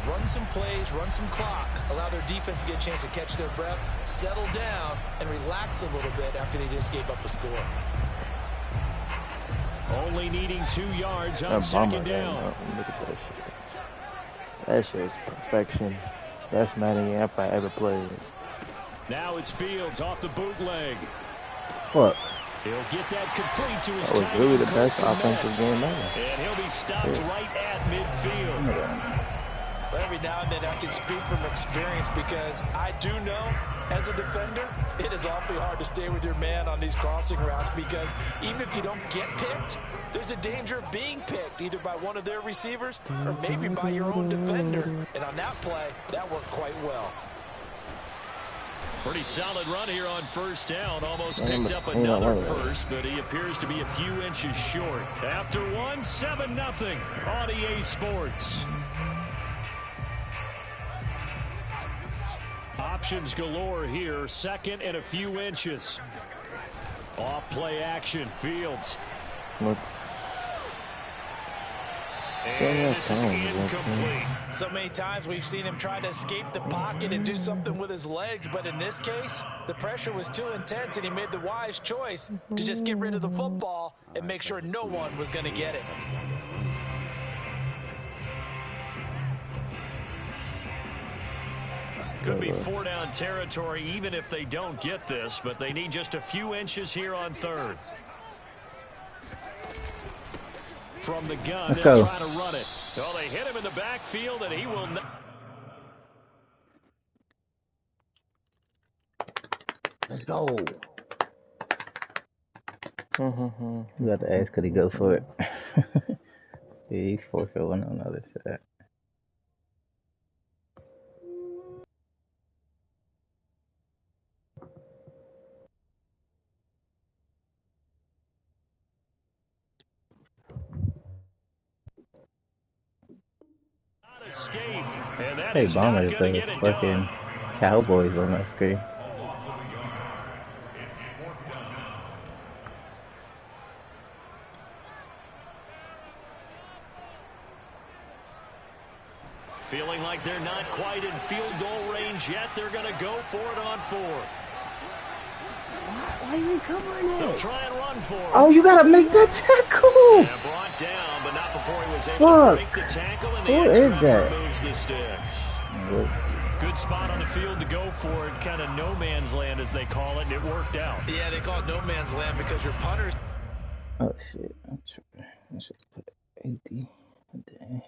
Run some plays, run some clock, allow their defense to get a chance to catch their breath, settle down, and relax a little bit after they just gave up a score. Only needing 2 yards on second down. Look at that shit. That shit is perfection. That's not any app I ever played. Now it's Fields off the bootleg. What? He'll get that complete to his That was really the best offensive game ever. And he'll be stopped right at midfield. But every now and then I can speak from experience because I do know, as a defender, it is awfully hard to stay with your man on these crossing routes because even if you don't get picked, there's a danger of being picked either by one of their receivers or maybe by your own defender. And on that play, that worked quite well. Pretty solid run here on first down. Almost picked up another first, but he appears to be a few inches short. After 1, 7-0 on EA Sports. Options galore here. Second and a few inches. Off play action. Fields. Look. And this is incomplete. So many times we've seen him try to escape the pocket and do something with his legs, but in this case, the pressure was too intense and he made the wise choice to just get rid of the football and make sure no one was going to get it. Could be 4-down territory even if they don't get this, but they need just a few inches here on third. From the gun, they'll try to run it. Well, they hit him in the backfield, and he will not. Let's go. You got to ask, could he go for it? Yeah, he forfeit one on the other side. Escape, and that Hey, is Bomber not is going to like get it fucking done. Cowboys on that screen. Feeling like they're not quite in field goal range yet. They're going to go for it on fourth. Why are you covering it? They'll try and run for it. Oh, you gotta make that tackle! And brought down, but not before he was able to break the tackle, and the extra removes the sticks. Good spot on the field to go for it. Kind of no man's land, as they call it, and it worked out. Yeah, they call it no man's land because your punters. Oh, shit. I should put 80. Dang.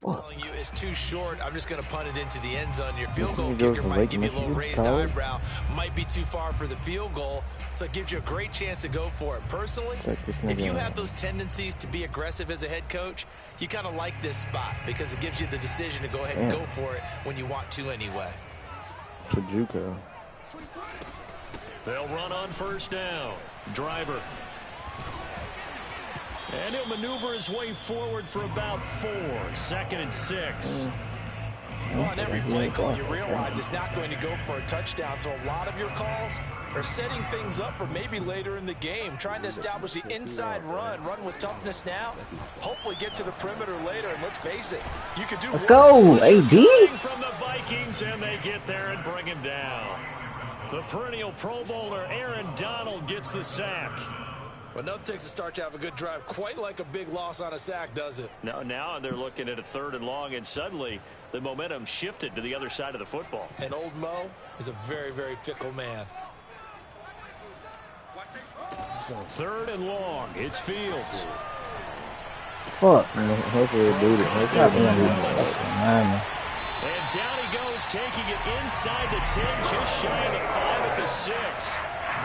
Telling you it's too short. I'm just going to punt it into the end zone. Your field goal kicker might give you a little raised eyebrow. Might be too far for the field goal, so it gives you a great chance to go for it. Personally, if you have those tendencies to be aggressive as a head coach, you kind of like this spot because it gives you the decision to go ahead and go for it when you want to anyway. Pajuka. They'll run on first down. Driver. And he'll maneuver his way forward for about 4. 2nd and 6. Well, on every play call, you realize it's not going to go for a touchdown. So a lot of your calls are setting things up for maybe later in the game, trying to establish the inside run with toughness now, hopefully get to the perimeter later. And let's face it, you could do. Let's go, AD. From the Vikings, and they get there and bring him down. The perennial Pro Bowler Aaron Donald gets the sack. Well, nothing takes a start to have a good drive quite like a big loss on a sack, does it? No, now they're looking at a 3rd and long, and suddenly the momentum shifted to the other side of the football. And old Mo is a very, very fickle man. 3rd and long. It's Fields. Fuck. Hopefully they do it. And down he goes, taking it inside the 10, just shy of the 5 at the 6.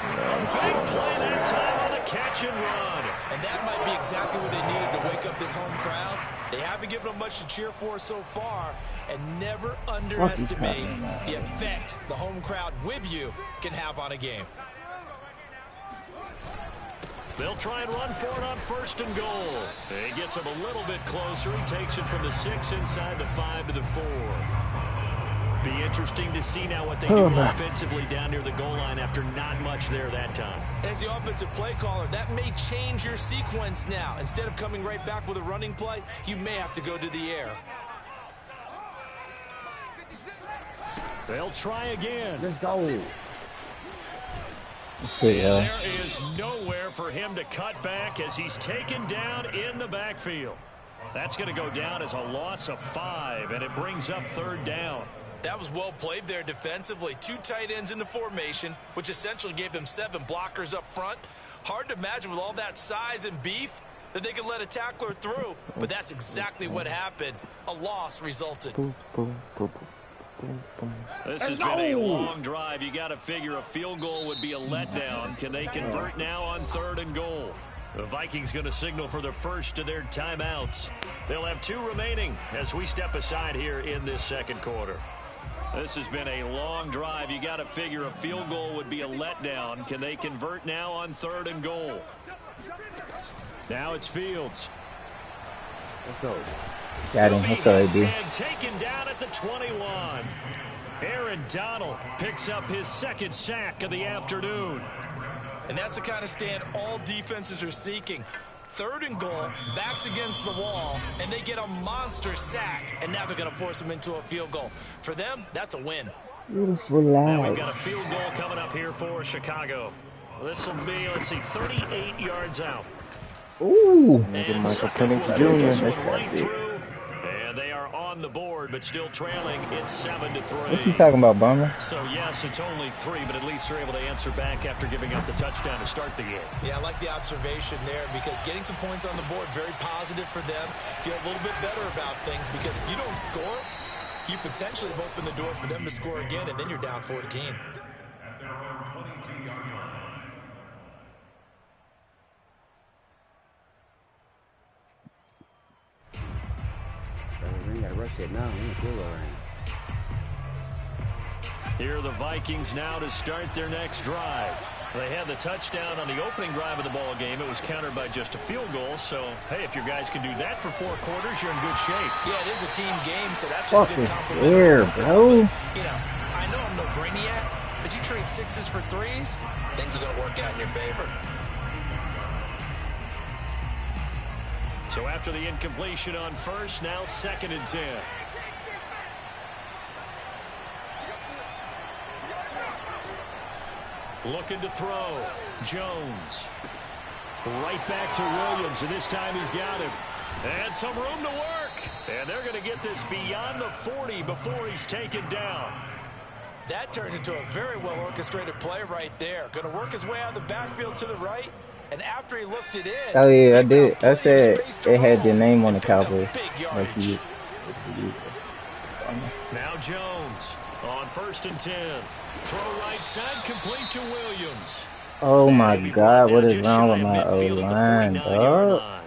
A big play that time on the catch and run. And that might be exactly what they needed to wake up this home crowd. They haven't given them much to cheer for so far. And never underestimate the effect the home crowd with you can have on a game. They'll try and run for it on 1st and goal. He gets him a little bit closer. He takes it from the 6 inside the 5 to the 4. Be interesting to see now what they do offensively down near the goal line after not much there that time. As the offensive play caller, that may change your sequence now. Instead of coming right back with a running play, you may have to go to the air. They'll try again. Let's go. There is nowhere for him to cut back as he's taken down in the backfield. That's going to go down as a loss of 5, and it brings up 3rd down. That was well played there defensively. 2 tight ends in the formation, which essentially gave them 7 blockers up front. Hard to imagine with all that size and beef that they could let a tackler through, but that's exactly what happened. A loss resulted. This has been a long drive. You got to figure a field goal would be a letdown. Can they convert now on 3rd and goal? The Vikings going to signal for the first of their timeouts. They'll have 2 remaining as we step aside here in this 2nd quarter. This has been a long drive. You got to figure a field goal would be a letdown. Can they convert now on 3rd and goal? Now it's Fields. Let's go. Got him. Let's go, AB. And taken down at the 21. Aaron Donald picks up his 2nd sack of the afternoon. And that's the kind of stand all defenses are seeking. 3rd and goal, backs against the wall, and they get a monster sack. And now they're going to force them into a field goal. For them, that's a win. Beautiful Now life. we've got a field goal coming up here for Chicago. This will be, let's see, 38 yards out. Ooh. And Michael Sucker Penix will Jr. put this That's one right that big. through. And they are on the board, but still trailing. It's 7-3. What you talking about, Bummer? So, yes, it's only 3, but at least they're able to answer back after giving up the touchdown to start the game. Yeah, I like the observation there because getting some points on the board, very positive for them. Feel a little bit better about things because if you don't score, you potentially have opened the door for them to score again, and then you're down 14. We gotta rush it now. We feel all right. Here are the Vikings now to start their next drive. They had the touchdown on the opening drive of the ball game. It was countered by just a field goal. So, hey, if your guys can do that for 4 quarters, you're in good shape. Yeah, it is a team game, so that's just good compliment. Here, bro. You know, I know I'm no brainiac, but you trade 6s for 3s, things are going to work out in your favor. So after the incompletion on 1st, now 2nd and 10. Looking to throw. Jones. Right back to Williams, and this time he's got him. And some room to work. And they're going to get this beyond the 40 before he's taken down. That turned into a very well-orchestrated play right there. Going to work his way out of the backfield to the right. And after he looked it in... Oh, yeah, I did. I said it had your name on the Cowboys. Like you. Now Jones on 1st and 10. Throw right side, complete to Williams. Oh, my God. What is wrong with my O-line, dog?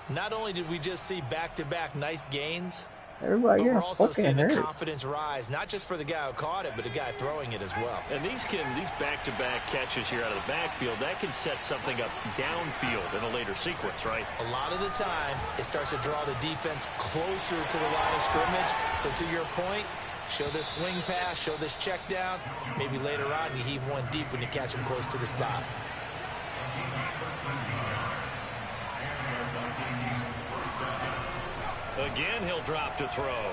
Not only did we just see back-to-back nice gains, Everybody but we're also seeing the hurt. confidence rise, not just for the guy who caught it, but the guy throwing it as well. And these back-to-back catches here out of the backfield, that can set something up downfield in a later sequence, right? A lot of the time, it starts to draw the defense closer to the line of scrimmage. So to your point, show this swing pass, show this check down. Maybe later on you heave one deep when you catch him close to the spot. Again, he'll drop to throw.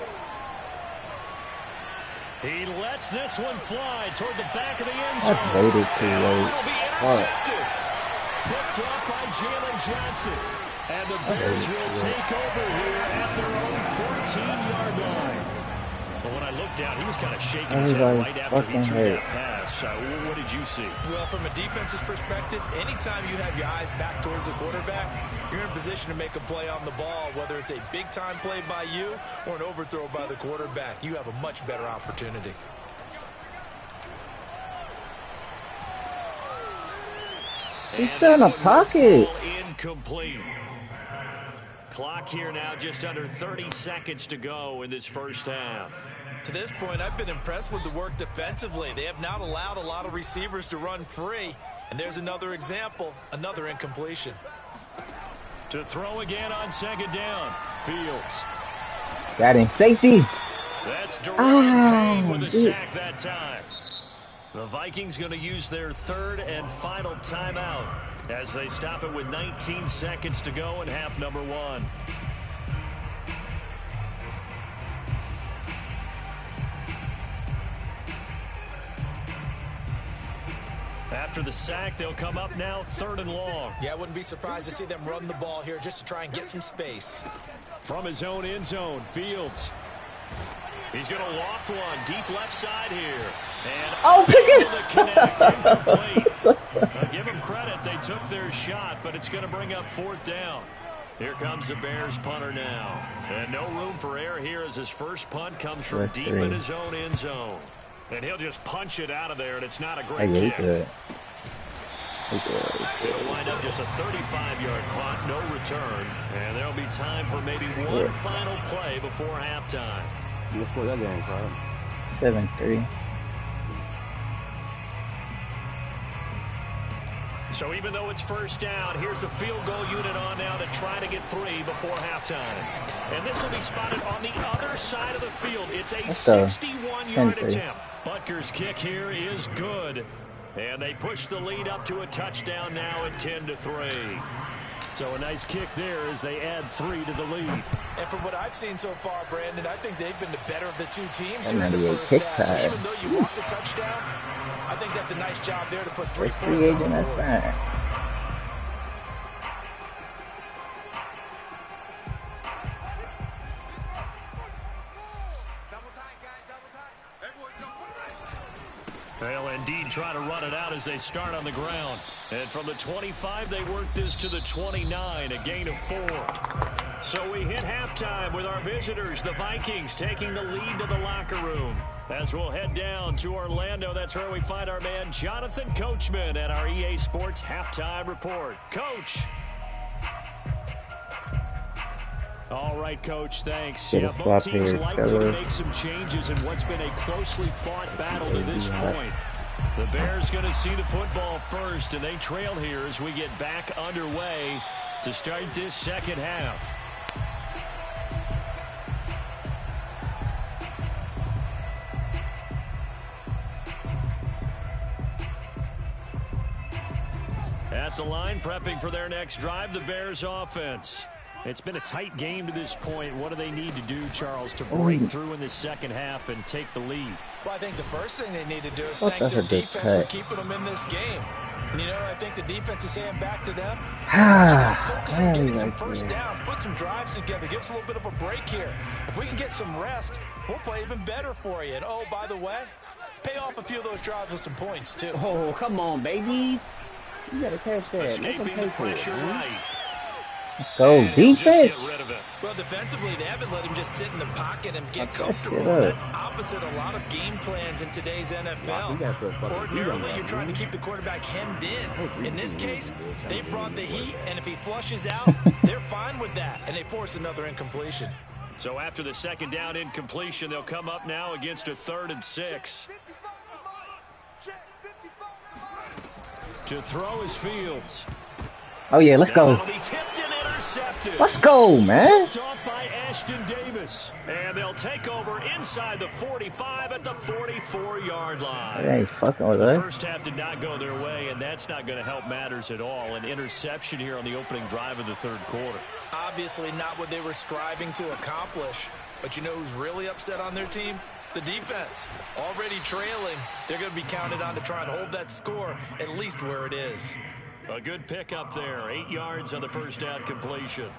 He lets this one fly toward the back of the end zone. I waited too late. It'll be intercepted. Picked up by Jalen Johnson. And the Bears will take over here at their own 14-yard line. But when I looked down, he was kind of shaking his head right after he threw that pass. What did you see? Well, from a defense's perspective, anytime you have your eyes back towards the quarterback, you're in a position to make a play on the ball, whether it's a big-time play by you or an overthrow by the quarterback. You have a much better opportunity. He's still in a pocket. Incomplete. Clock here now, just under 30 seconds to go in this first half. To this point, I've been impressed with the work defensively. They have not allowed a lot of receivers to run free. And there's another example, another incompletion. To throw again on 2nd down. Fields. Got him. Safety. That's direct pain with a sack that time. The Vikings going to use their third and final timeout as they stop it with 19 seconds to go in half number 1. After the sack, they'll come up now 3rd and long. Yeah, I wouldn't be surprised to see them run the ball here just to try and get some space. From his own end zone, Fields. He's going to loft one deep left side here. And pick it! Give him credit. They took their shot, but it's going to bring up 4th down. Here comes the Bears punter now. And no room for error here as his first punt comes from deep in his own end zone. And he'll just punch it out of there, and it's not a great kick. It'll wind up just a 35-yard punt, no return. And there'll be time for maybe one final play before halftime. You scored that game, right? 7-3. So even though it's first down, here's the field goal unit on now to try to get 3 before halftime. And this will be spotted on the other side of the field. It's a 61-yard attempt. Butker's kick here is good. And they push the lead up to a touchdown now at 10-3. So a nice kick there as they add 3 to the lead. And from what I've seen so far, Brandon, I think they've been the better of the two teams here in the first half. So even though you want the touchdown, I think that's a nice job there to put 3 points on the board. They'll indeed try to run it out as they start on the ground. And from the 25, they work this to the 29, a gain of 4. So we hit halftime with our visitors, the Vikings, taking the lead to the locker room. As we'll head down to Orlando, that's where we find our man Jonathan Coachman at our EA Sports Halftime Report. Coach. All right, Coach, thanks. Yeah, both teams likely to make some changes in what's been a closely fought battle to this point. The Bears going to see the football first, and they trail here as we get back underway to start this second half. At the line, prepping for their next drive, the Bears offense. It's been a tight game to this point. What do they need to do, Charles, to break through in the second half and take the lead? Well, I think the first thing they need to do is thank their defense for keeping them in this game. And, you know, I think the defense is saying back to them, focus on getting some first downs, put some drives together, give us a little bit of a break here. If we can get some rest, we'll play even better for you. And, oh, by the way, pay off a few of those drives with some points, too. Oh, come on, baby. You got to catch that. Escaping the pressure right. Go defense. Well, defensively, they haven't let him just sit in the pocket and get comfortable. That's opposite a lot of game plans in today's NFL. Ordinarily, you're trying to keep the quarterback hemmed in. In this case, they brought the heat, and if he flushes out, they're fine with that, and they force another incompletion. So after the second down incompletion, they'll come up now against a 3rd and 6. To throw is Fields. Oh, yeah, let's go. Let's go, man. By Ashton Davis. And they'll take over inside the 45 at the 44-yard line. They ain't fucking with us. The first half did not go their way, and that's not going to help matters at all. An interception here on the opening drive of the third quarter. Obviously not what they were striving to accomplish. But you know who's really upset on their team? The defense. Already trailing. They're going to be counted on to try and hold that score at least where it is. A good pickup there. 8 yards on the first down completion.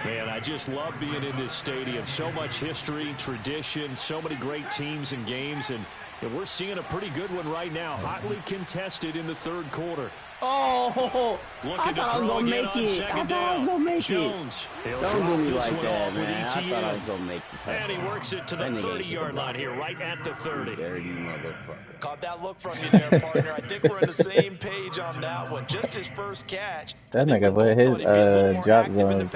Man, I just love being in this stadium. So much history, tradition, so many great teams and games. And we're seeing a pretty good one right now. Hotly contested in the third quarter. Oh, looking to throw again on second down. Jones. He'll drop this one off with ETN. And he works it to the 30-yard line here, right at the 30. Caught that look from you there, partner. I think we're on the same page on that one. Just his first catch. That nigga put his drop zone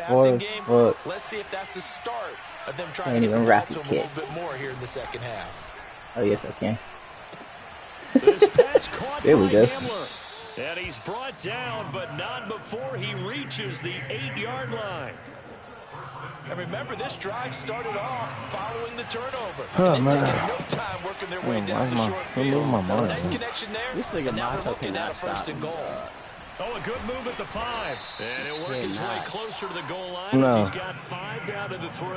for Let's see if that's the start of them trying to get the ball to him a little bit more here in the second half. Oh, yes, I can. This pass caught there we go. Hamler. And he's brought down, but not before he reaches the 8-yard line. And remember, this drive started off following the turnover. Oh, They've man. taken no time working their way down the short field. Nice connection there. This nigga And now they're Mato looking at a cannot first stop and goal. Oh, a good move at the 5. And it'll work its way closer to the goal line No. as he's got 5 down to the 3.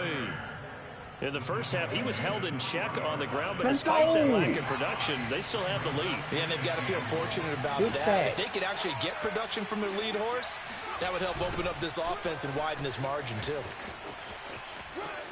In the first half, he was held in check on the ground, but despite that lack of production, they still have the lead. Yeah, and they've got to feel fortunate about Good that. set. If they could actually get production from their lead horse, that would help open up this offense and widen this margin, too.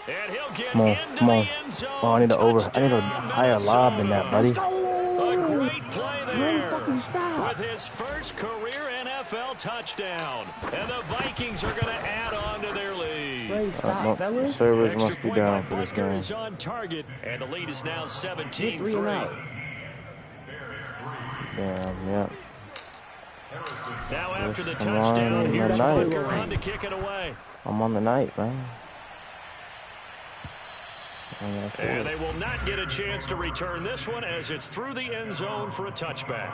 And he'll get Come on, into come on. the end zone. Oh, I need a Touchdown, higher lob than that, buddy. A great play there fucking stop. with his first career NFL touchdown. And the Vikings are going to add on to their lead. Great stop, The fellas. servers Extra must be point by down for this Butker game. is on target, and the lead is now Get 3 and 17-3. out. Damn, yeah. Now after the Yes, come on, touchdown, here's night. Butker on to kick it away. I'm on the night, man. And they will not get a chance to return this one as it's through the end zone for a touchback.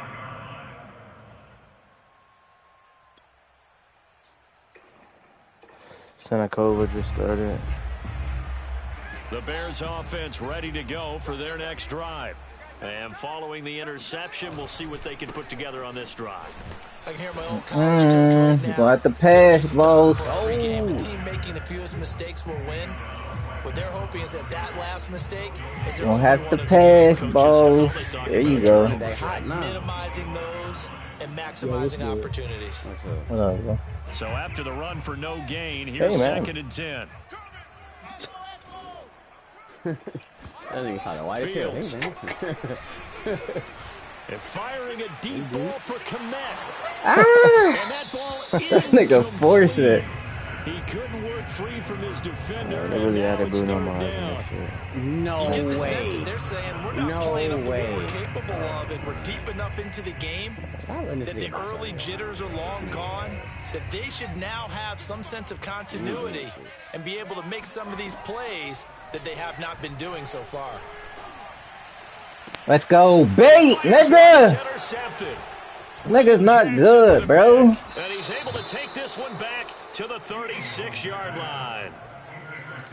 Senakova just started. The Bears offense ready to go for their next drive. And following the interception, we'll see what they can put together on this drive. I can hear my own college coach right now. Gonna have to pass, balls. Every game, the team making the fewest mistakes will win. What they're hoping is that last mistake is their Gonna only have one to of the pass, game. balls. There you go. They hot now. Minimizing those and maximizing opportunities. Whatever. So after the run for no gain, here's Hey, man. 2nd and 10. That nigga kinda white as hell. Fields. Hey, man. And firing a deep ball for Komet. Ah! And that ball That nigga forced it. He couldn't work free from his defender. They really and had now to it's Bruno third Mars and down. that shit. No You get the sense that way. they're saying we're not No playing up to way. what we're capable of, and we're deep enough into the game Stop letting this that the nigga bounce early out. jitters are long gone, that they should now have some sense of continuity and be able to make some of these plays that they have not been doing so far. Let's go, bait, nigga. Intercepted. Nigga's not good, bro. And he's able to take this one back to the 36-yard line.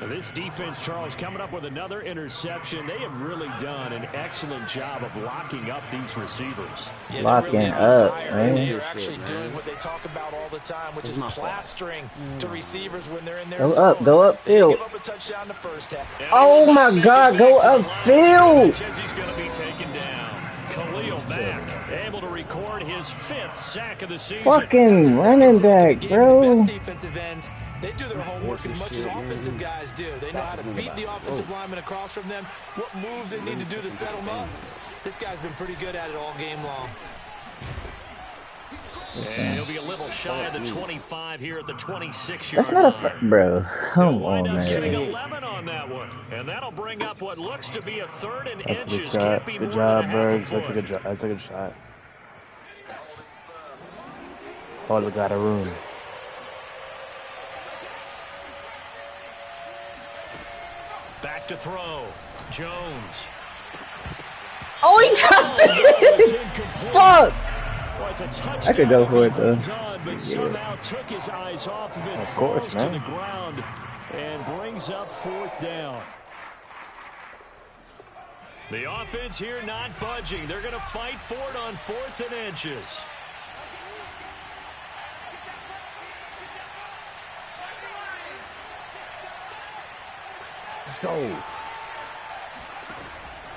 Now this defense, Charles, coming up with another interception. They have really done an excellent job of locking up these receivers. Yeah, Locking they're really on up, fire. man. They are actually doing what they talk about all the time, which is my fault. plastering to receivers when they're in their Go zones. up, go They didn't upfield. give up a touchdown the first half. And Oh he will my not make God, it go back to the line of upfield. scrimmage as he's going to be taken down. Khalil Mack able to record his 5th sack of the season. Fucking running back, The bro. best defensive ends, they do their homework as much as offensive guys do. They know how to beat the offensive lineman across from them, what moves they need to do to set them up. This guy's been pretty good at it all game long. And he'll be a little shy of the 25 here at the 26-yard That's not a line. bro. Come He'll wind on, up getting man. 11 on that one. And that'll bring up what looks to be a 3rd and That's a good inches. shot. Can't be Good more job, than a half a Bergs. That's a foot. good job. That's a good shot. All we got a room. Back to throw. Jones. Oh, he dropped It's it. incomplete. Fuck. Well, it's a touchdown I could go if for he it, though. holds on, but somehow took his eyes off of it, Of course, falls to man. the ground, and brings up 4th down. The offense here not budging. They're going to fight for it on 4th and inches. Let's go.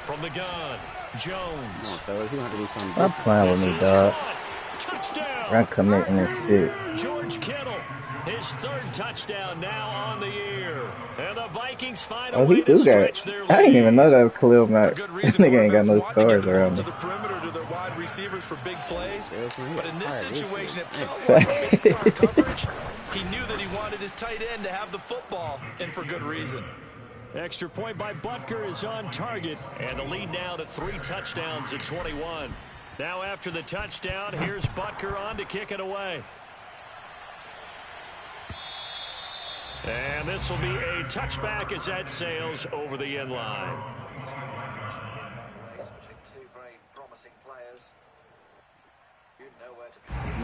From the gun, Jones. Come on, fellas. You gonna have to do something Stop different. playing with me, This is dog. caught. Touchdown. Run committing this shit. George Kittle, his 3rd touchdown now on the year. And the Vikings find a Oh, way he to do stretch that. their I lead. didn't even know that was Khalil Mack. For good This reason, nigga ain't got no quarterbacks want to stars get the ball around to him. the perimeter to their wide receivers for big plays. But in this Alright, situation, it this felt like based on coverage, he knew that he wanted his tight end to have the football, and for good reason. Extra point by Butker is on target, and the lead now to 3 touchdowns at 21. Now after the touchdown, here's Butker on to kick it away. And this will be a touchback as that sails over the end line. You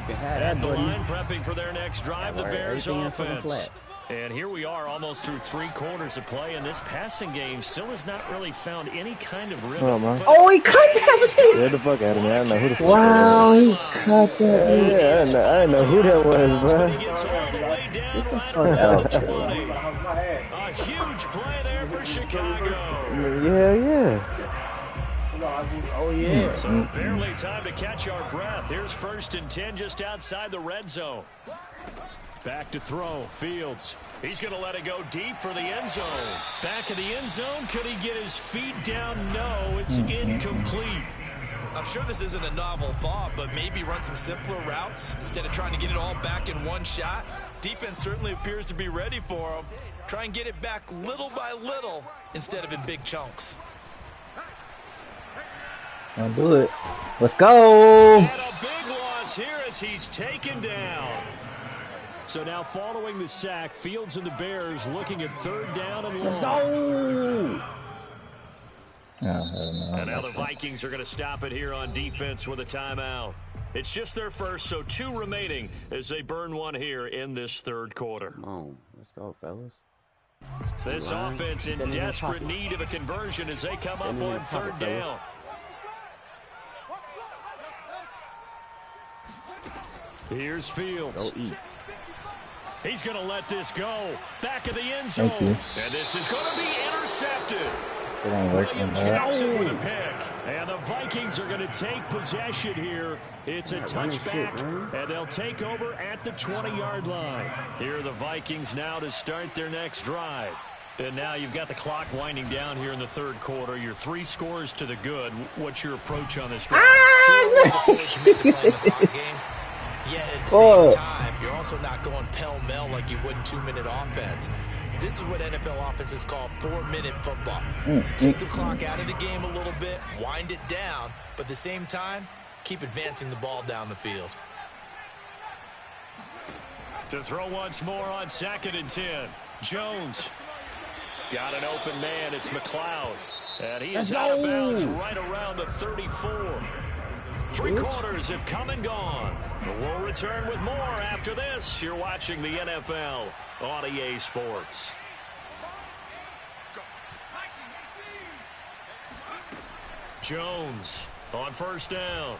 can have At that, the buddy. line, prepping for their next drive, the Alright, Bears everything else on the offense. flat. And here we are almost through 3 quarters of play, and this passing game still has not really found any kind of rhythm. Oh, he cut that! Get the fuck out of me. I don't know who the fuck Wow, he cut that. Yeah, I didn't know who that was, bro. He gets all the way down Get the right fuck around out. the 20. A huge play there for Chicago. Yeah. Oh, yeah. So barely time to catch our breath. Here's 1st and 10 just outside the red zone. Back to throw. Fields. He's going to let it go deep for the end zone. Back of the end zone. Could he get his feet down? No, it's incomplete. I'm sure this isn't a novel thought, but maybe run some simpler routes instead of trying to get it all back in one shot. Defense certainly appears to be ready for him. Try and get it back little by little instead of in big chunks. Don't do it. Let's go. And a big loss here as he's taken down. So now following the sack, Fields and the Bears looking at 3rd down and long. Let's go. And now the Vikings are going to stop it here on defense with a timeout. It's just their first, so 2 remaining as they burn one here in this 3rd quarter. Come on. Let's go, fellas. This offense in desperate need of a conversion as they come up on 3rd down. Here's Fields. Go eat. He's going to let this go. Back of the end zone. And this is going to be intercepted. It ain't working, Jackson with a pick. And the Vikings are going to take possession here. It's a touchback, and they'll take over at the 20-yard line. Here are the Vikings now to start their next drive. And now you've got the clock winding down here in the 3rd quarter. You're 3 scores to the good. What's your approach on this drive? Yet at the same time, you're also not going pell-mell like you would in 2-minute offense. This is what NFL offenses call 4-minute football. Take the clock out of the game a little bit, wind it down, but at the same time, keep advancing the ball down the field. To throw once more on 2nd and 10. Jones. Got an open man. It's McLeod. And he is out of bounds right around the 34. 3 quarters have come and gone. We'll return with more after this. You're watching the NFL on EA Sports. Jones on 1st down.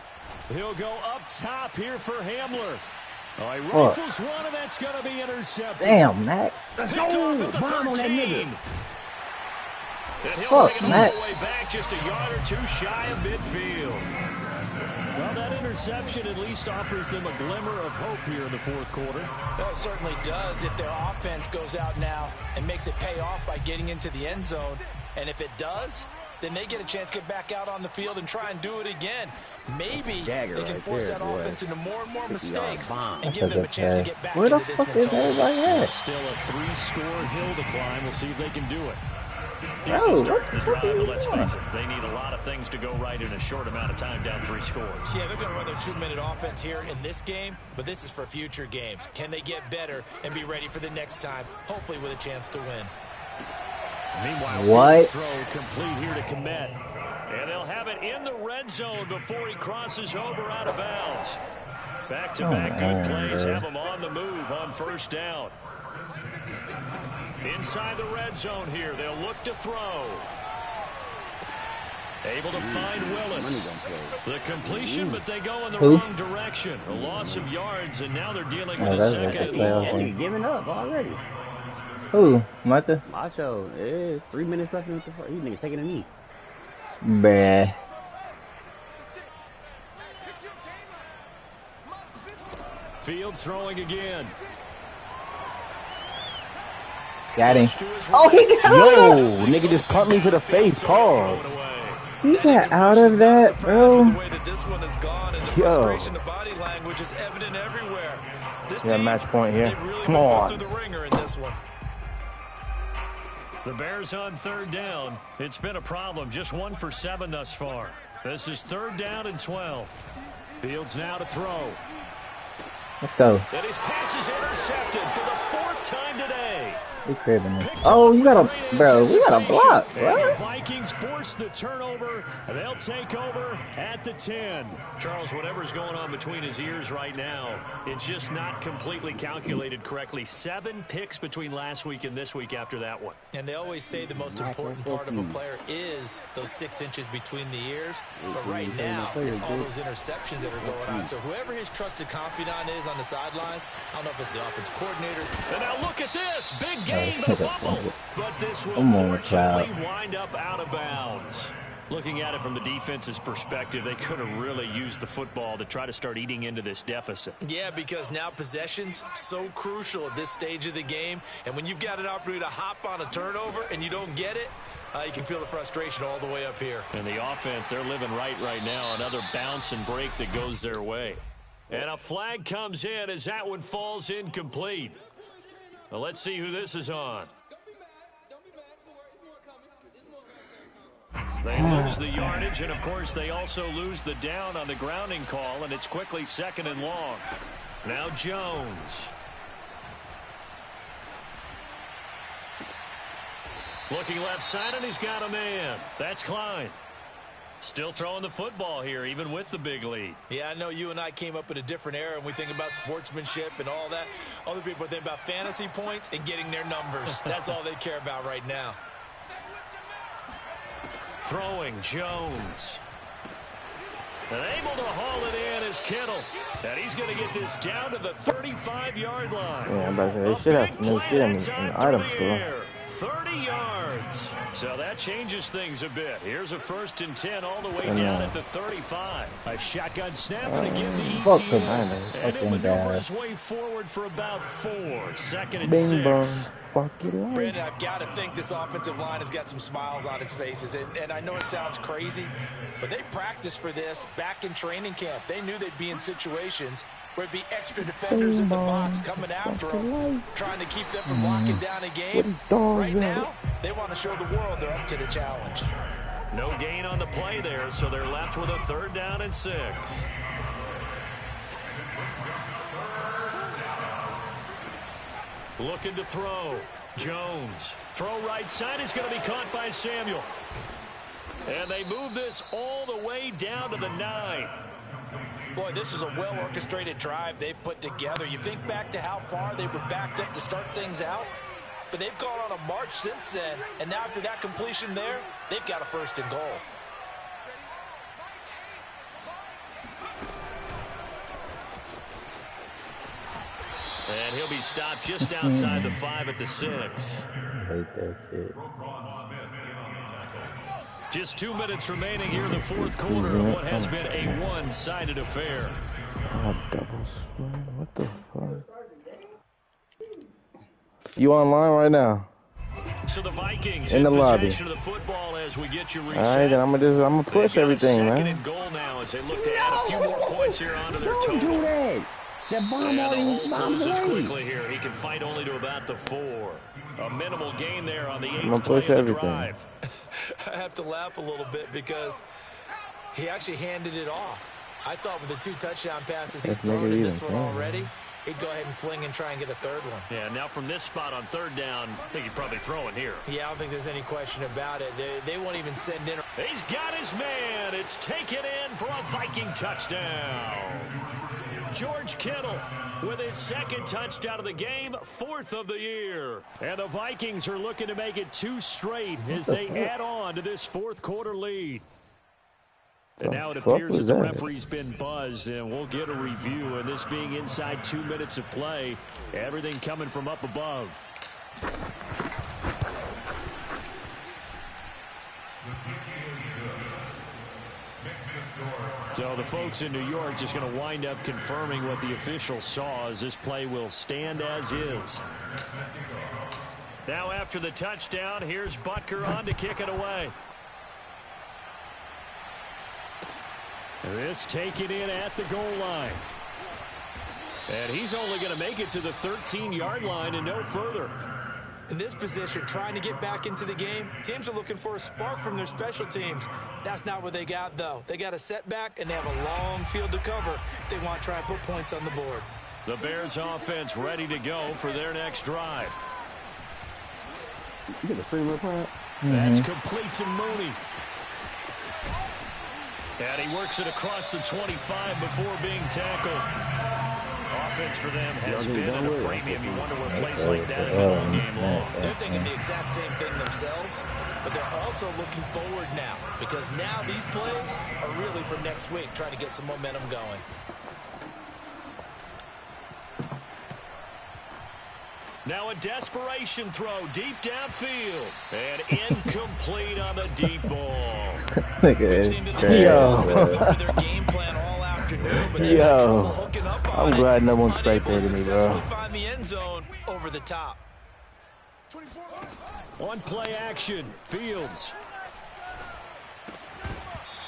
He'll go up top here for Hamler. Oh, he rifles one, and that's going to be intercepted. Damn, Matt. Picked off at the 13. And he'll bring it all Matt. the way back just a yard or 2 shy of midfield. Well, that interception at least offers them a glimmer of hope here in the 4th quarter. Well, it certainly does if their offense goes out now and makes it pay off by getting into the end zone. And if it does, then they get a chance to get back out on the field and try and do it again. Maybe they can force that offense into more and more mistakes and give them a chance to get back into this one. Where the fuck is everybody at? Still a 3-score hill to climb. We'll see if they can do it. Decent start to the drive, but let's face it, they need a lot of things to go right in a short amount of time down 3 scores. Yeah, they're going to run their 2-minute offense here in this game, but this is for future games. Can they get better and be ready for the next time, hopefully with a chance to win? Meanwhile, Fields' throw complete here to Komet. And they'll have it in the red zone before he crosses over out of bounds. Back-to-back good plays have him on the move on 1st down. Inside the red zone here, they'll look to throw. Able to find Willis. The completion, but they go in the wrong direction. A loss of yards, and now they're dealing with a 2nd and long. He's giving up already. Who? Macho? Macho, it's 3 minutes left in the first. These niggas taking a knee. Bruh. Fields throwing again. Got him. Oh, he got him. Yo, nigga just pumped me to the face. Pause. He got out of that, bro. The way that this one has gone and the frustration, the body language is evident everywhere. This team, match point here. they really Come on. through the ringer in this one. The Bears on 3rd down. It's been a problem. Just 1 for 7 thus far. This is 3rd down and 12. Fields now to throw. Let's go. And his pass is intercepted for the 4th time today. He's cribbing it. Oh, you got a, bro, we got a block, bro. And the Vikings force the turnover. They'll take over at the 10. Charles, whatever's going on between his ears right now, it's just not completely calculated correctly. 7 picks between last week and this week after that one. And they always say the most important part of a player is those 6 inches between the ears. But right now, it's all those interceptions that are going on. So whoever his trusted confidant is on the sidelines, I don't know if it's the offense coordinator. And now look at this. Big game, but a fumble. But this will fortunately wind up out of bounds. Looking at it from the defense's perspective, they could have really used the football to try to start eating into this deficit. Yeah, because now possession's so crucial at this stage of the game. And when you've got an opportunity to hop on a turnover and you don't get it, you can feel the frustration all the way up here. And the offense, they're living right now. Another bounce and break that goes their way. And a flag comes in as that one falls incomplete. Well, let's see who this is on. They lose the yardage, and, of course, they also lose the down on the grounding call, and it's quickly 2nd and long. Now Jones. Looking left side, and he's got a man. That's Klein. Still throwing the football here, even with the big lead. Yeah, I know you and I came up in a different era, and we think about sportsmanship and all that. Other people think about fantasy points and getting their numbers. That's all they care about right now. Throwing Jones. And able to haul it in is Kittle. And he's going to get this down to the 35-yard line. Yeah, I'm about to say, they should have no shit in the item store. 30 yards. So that changes things a bit. Here's a 1st and 10 all the way down at the 35. A shotgun snap and again the ETN. And he'll maneuver his way forward for about 4. 2nd and 6. Brandon, I've got to think this offensive line has got some smiles on its faces. And I know it sounds crazy, but they practiced for this back in training camp. They knew they'd be in situations where it'd be extra defenders in the box coming after them, trying to keep them from locking down a game. Right now, they want to show the world they're up to the challenge. No gain on the play there, so they're left with a 3rd down and 6. Looking to throw. Jones. Throw right side is going to be caught by Samuel. And they move this all the way down to the 9. Boy, this is a well-orchestrated drive they've put together. You think back to how far they were backed up to start things out, but they've gone on a march since then, and now after that completion there, they've got a 1st and goal. And he'll be stopped just outside the 5 at the 6. I hate that shit. Just 2 minutes remaining here in the 4th quarter of what has been a one-sided affair. Oh, double swing. What the fuck? You online right now? So the Vikings in the lobby. Of the football as we get you reset. All right, then I'm gonna push everything, man. 2nd and goal now as they look to add a few more points here onto their total. Don't do that. That bomb and the hole closes quickly here. He can fight only to about the 4. A minimal gain there on the 8th play of the drive. I have to laugh a little bit because he actually handed it off. I thought with the 2 touchdown passes he's thrown in this one already, he'd go ahead and fling and try and get a 3rd one. Yeah, now from this spot on 3rd down, I think he'd probably throw it here. Yeah, I don't think there's any question about it. They won't even send in. He's got his man. It's taken in for a Viking touchdown. George Kittle with his 2nd touchdown of the game, 4th of the year. And the Vikings are looking to make it 2 straight as they add on to this 4th quarter lead. And now it appears that the referee's been buzzed, and we'll get a review. And this being inside 2 minutes of play, everything coming from up above. So the folks in New York just going to wind up confirming what the officials saw as this play will stand as is. Now after the touchdown, here's Butker on to kick it away. This taken in at the goal line. And he's only going to make it to the 13-yard line and no further. In this position, trying to get back into the game, teams are looking for a spark from their special teams. That's not what they got, though. They got a setback, and they have a long field to cover if they want to try and put points on the board. The Bears offense ready to go for their next drive. You get the streamer part? That's complete to Mooney. And he works it across the 25 before being tackled. Offense for them has been at a premium. You wonder what plays like that in the whole game long. They're thinking the exact same thing themselves, but they're also looking forward now because now these plays are really for next week, trying to get some momentum going. Now a desperation throw deep downfield. And incomplete on the deep ball. We've seen the their game plan all afternoon, but they've had trouble hooking up on I'm glad no one spectated me, bro. Find the end zone over the top. On play action, Fields.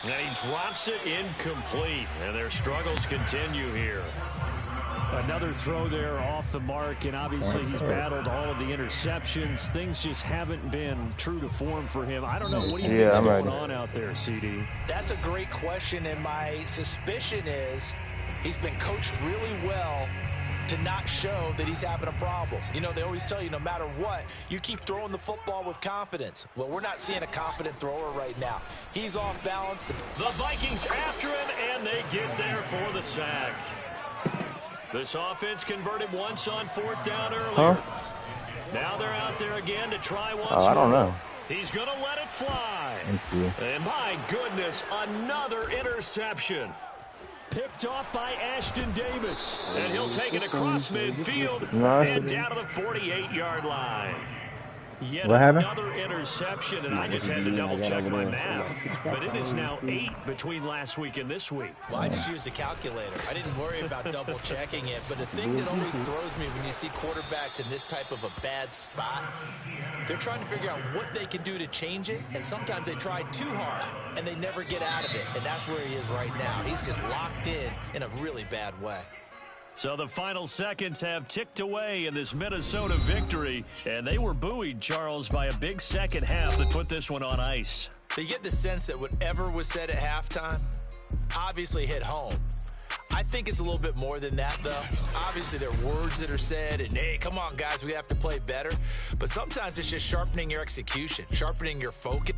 And he drops it incomplete. And their struggles continue here. Another throw there off the mark, and obviously he's battled all of the interceptions. Things just haven't been true to form for him. I don't know. What do you think's going on out there, CD? That's a great question, and my suspicion is he's been coached really well to not show that he's having a problem. You know, they always tell you no matter what, you keep throwing the football with confidence. Well, we're not seeing a confident thrower right now. He's off balance. The Vikings after him, and they get there for the sack. This offense converted once on 4th down earlier. Now they're out there again to try once more. I don't know. He's going to let it fly. Thank you. And my goodness, another interception. Picked off by Ashton Davis. And he'll take it across midfield and down to the 48-yard line. Yet another interception, and I just had to double-check my math. But it is now 8 between last week and this week. Well, I just used a calculator. I didn't worry about double-checking it. But the thing that always throws me when you see quarterbacks in this type of a bad spot, they're trying to figure out what they can do to change it. And sometimes they try too hard, and they never get out of it. And that's where he is right now. He's just locked in a really bad way. So the final seconds have ticked away in this Minnesota victory, and they were buoyed, Charles, by a big second half that put this one on ice. So you get the sense that whatever was said at halftime obviously hit home. I think it's a little bit more than that, though. Obviously, there are words that are said, and, hey, come on, guys, we have to play better. But sometimes it's just sharpening your execution, sharpening your focus.